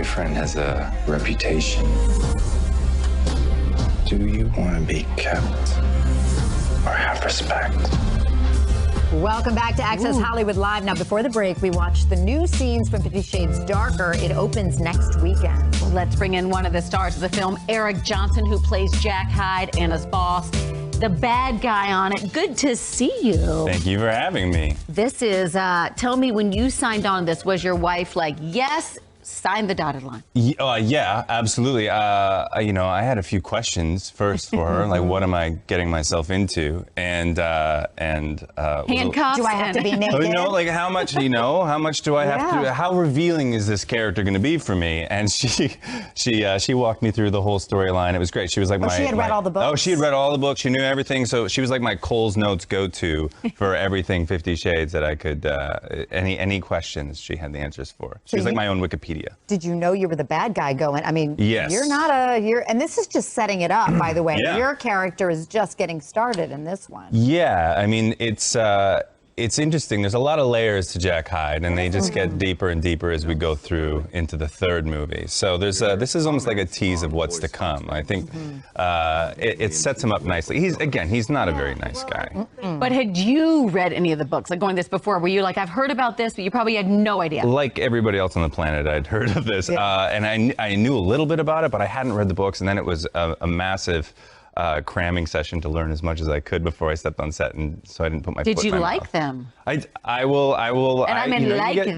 boyfriend has a reputation. Do you want to be kept or have respect? Welcome back to Access Hollywood Live. Now, before the break, we watched the new scenes from 50 Shades Darker. It opens next weekend. Well, let's bring in one of the stars of the film, Eric Johnson, who plays Jack Hyde, Anna's boss, the bad guy on it. Good to see you. Thank you for having me. This is, tell me, when you signed on this, was your wife like, yes, sign the dotted line? Yeah, absolutely. You know, I had a few questions first for her, like, what am I getting myself into? And handcuffs? Do I have to be naked? You know, like, how much, you know, how much do I have to, how revealing is this character going to be for me? And she walked me through the whole storyline. It was great. She was like she had read all the books? Oh, she had read all the books. She knew everything. So she was like my Cole's Notes go-to for everything 50 Shades that I could, any questions she had the answers for. She was like my own Wikipedia. Did you know you were the bad guy going? I mean, yes. You're not and this is just setting it up, by the way. Yeah. Your character is just getting started in this one. Yeah, I mean, it's interesting. There's a lot of layers to Jack Hyde, and they just get deeper and deeper as we go through into the third movie. So there's this is almost like a tease of what's to come. I think it sets him up nicely. He's not a very nice guy. But had you read any of the books, like going this before? Were you like, I've heard about this, but you probably had no idea? Like everybody else on the planet, I'd heard of this, and I knew a little bit about it, but I hadn't read the books. And then it was a massive cramming session to learn as much as I could before I stepped on set, and so I didn't put my foot in my mouth. Did you like them? I will. And I mean,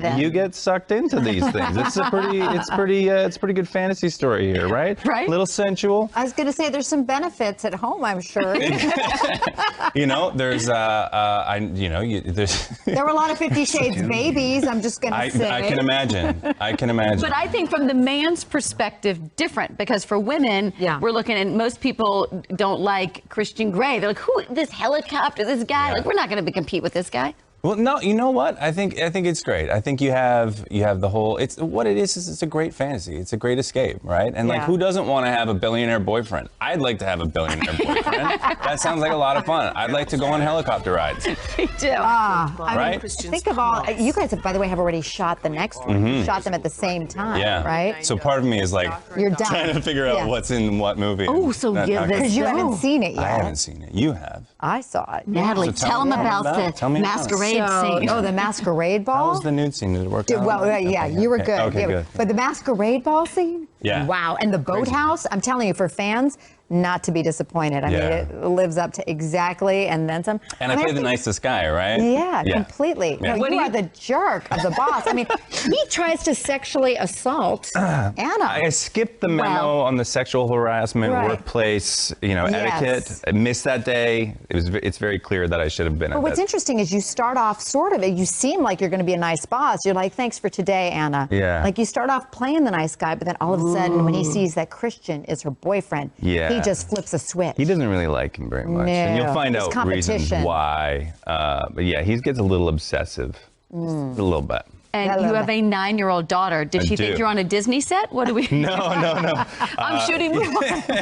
them. You get sucked into these things. It's a pretty good fantasy story here, right? Right. A little sensual. I was going to say there's some benefits at home, I'm sure. You know, there's there's. There were a lot of 50 Shades babies. I'm just going to say. I can imagine. But I think from the man's perspective, different, because for women, we're looking, and most people don't like Christian Grey. They're like, who? This helicopter? This guy? Like, we're not going to compete with this guy. Well, no, you know what? I think it's great. I think you have the whole. It's what it is it's a great fantasy. It's a great escape, right? And like, who doesn't want to have a billionaire boyfriend? I'd like to have a billionaire boyfriend. That sounds like a lot of fun. I'd like to go on helicopter rides. Me too. I mean, think of all. You guys, by the way, have already shot the next one. You shot them at the same time, right? So part of me is like, you're done. Trying to figure out what's in what movie. Oh, so because you haven't seen it yet. I haven't seen it. You have. I saw it. Natalie, So tell them about the masquerade scene. Oh, the masquerade ball? How was the nude scene? Did it work out? Well, yeah, you were good. Okay, good. But the masquerade ball scene? Yeah. Wow. And the boathouse, I'm telling you, for fans, not to be disappointed. I mean, it lives up to exactly, and then some. And I play the nicest guy, right? Yeah, completely. Yeah. No, you are the jerk of the boss. I mean, he tries to sexually assault Anna. I skipped the memo on the sexual harassment, workplace, etiquette. I missed that day. It's very clear that I should have been. But what's interesting is you start off you seem like you're going to be a nice boss. You're like, thanks for today, Anna. Yeah. Like you start off playing the nice guy, but then all of a sudden, when he sees that Christian is her boyfriend, he just flips a switch. He doesn't really like him very much. No, and you'll find out reasons why. But yeah, he gets a little obsessive. Just a little bit. And you have a 9-year-old daughter. Did she think you're on a Disney set? What do we? No. I'm shooting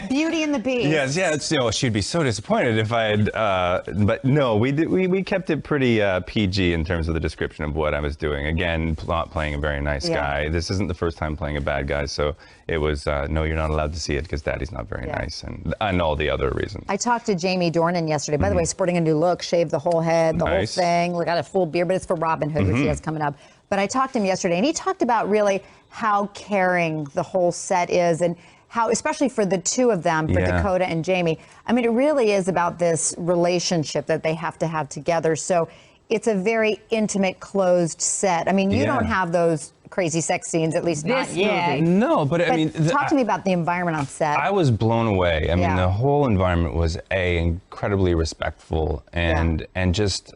Beauty and the Beast. Yes. She'd be so disappointed if I had. But no, we kept it pretty PG in terms of the description of what I was doing. Again, not playing a very nice guy. This isn't the first time playing a bad guy, so it was no, you're not allowed to see it because Daddy's not very nice, and all the other reasons. I talked to Jamie Dornan yesterday. By the way, sporting a new look, shaved the whole head, the whole thing. We got a full beard, but it's for Robin Hood, which he has coming up. But I talked to him yesterday, and he talked about really how caring the whole set is, and how, especially for the two of them, for Dakota and Jamie, I mean, it really is about this relationship that they have to have together. So it's a very intimate, closed set. I mean, you don't have those crazy sex scenes, at least not yet. No, but I mean... talk to me about the environment on set. I was blown away. I mean, the whole environment was, incredibly respectful and just...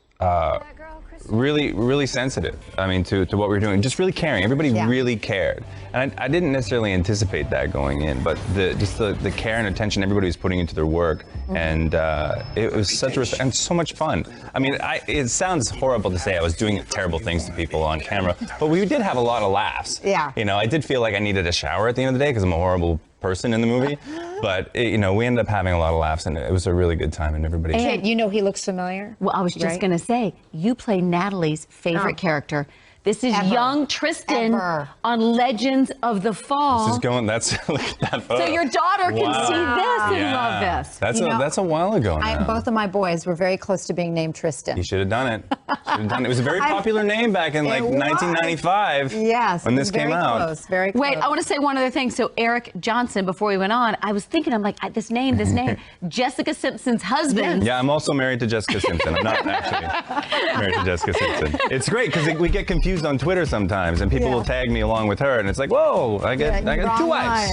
really sensitive. I mean, to what we were doing, just really caring. Everybody really cared, and I didn't necessarily anticipate that going in, but the care and attention everybody was putting into their work, and it was such and so much fun. I mean, it sounds horrible to say I was doing terrible things to people on camera, but we did have a lot of laughs. Yeah. You know, I did feel like I needed a shower at the end of the day because I'm a horrible person in the movie, but we ended up having a lot of laughs, and it was a really good time, and everybody. And you know, he looks familiar. Well, I was just gonna say, you play Natalie's favorite character, This is young Tristan on Legends of the Fall. This is going, look at that photo. So your daughter can see this and love this. That's a while ago now. Both of my boys were very close to being named Tristan. You should have done it. It was a very popular name back in like 1995. Yes. When this came out. Close, very close. Wait, I want to say one other thing. So Eric Johnson, before we went on, I was thinking, I'm like, this name. Jessica Simpson's husband. Yeah, I'm also married to Jessica Simpson. I'm not actually married to Jessica Simpson. It's great because we get confused on Twitter sometimes, and people will tag me along with her, and it's like, whoa, I get two wives.